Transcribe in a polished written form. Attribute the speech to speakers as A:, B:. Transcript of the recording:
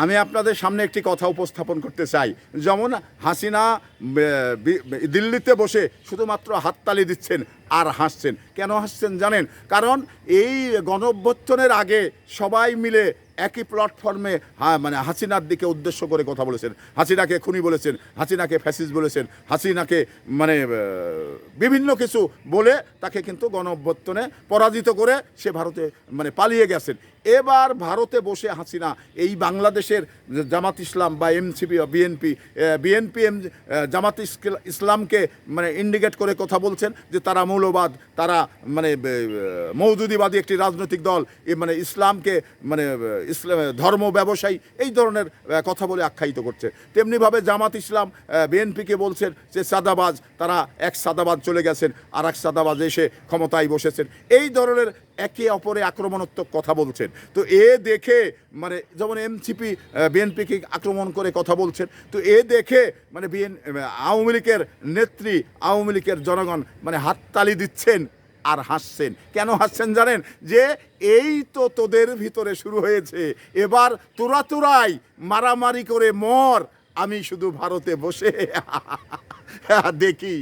A: আমি আপনাদের সামনে একটি কথা উপস্থাপন করতে চাই। যেমন হাসিনা দিল্লিতে বসে শুধুমাত্র হাততালি দিচ্ছেন আর হাসছেন। কেন হাসছেন জানেন? কারণ এই গণঅভ্যুত্থানের আগে সবাই মিলে একই প্ল্যাটফর্মে মানে হাসিনার দিকে উদ্দেশ্য করে কথা বলেছেন। হাসিনাকে খুনি বলেছেন, হাসিনাকে ফ্যাসিস্ট বলেছেন, হাসিনাকে মানে বিভিন্ন কিছু বলে তাকে কিন্তু গণঅভ্যুত্থানে পরাজিত করে সে ভারতে মানে পালিয়ে গেছেন। এবার ভারতে বসে হাসিনা এই বাংলাদেশের জামাত ইসলাম বা এনসিপি বা বিএনপি জামাত ইসলামকে মানে ইন্ডিকেট করে কথা বলছেন যে তারা মৌলবাদ, তারা মানে মৌদুদিবাদী একটি রাজনৈতিক দল, মানে ইসলামকে মানে ইসলাম ধর্ম ব্যবসায়ী এই ধরনের কথা বলে আখ্যায়িত করছে। তেমনিভাবে জামাত ইসলাম বিএনপিকে বলছেন যে সাদাবাজ, তারা এক সাদাবাজ চলে গেছেন আর এক সাদাবাজ এসে ক্ষমতায় বসেছেন। এই ধরনের একে অপরে আক্রমণাত্মক কথা বলছেন। তো এ দেখে মানে যেমন এনসিপি বিএনপিকে আক্রমণ করে কথা বলছেন, তো এ দেখে মানে আওয়ামী লীগের নেত্রী, আওয়ামী লীগের জনগণ মানে হাততালি দিচ্ছেন আর হাসছেন। কেন হাসছেন জানেন? যে এই তো তোদের ভিতরে শুরু হয়েছে, এবার তোরাই মারামারি করে মর, আমি শুধু ভারতে বসে দেখি।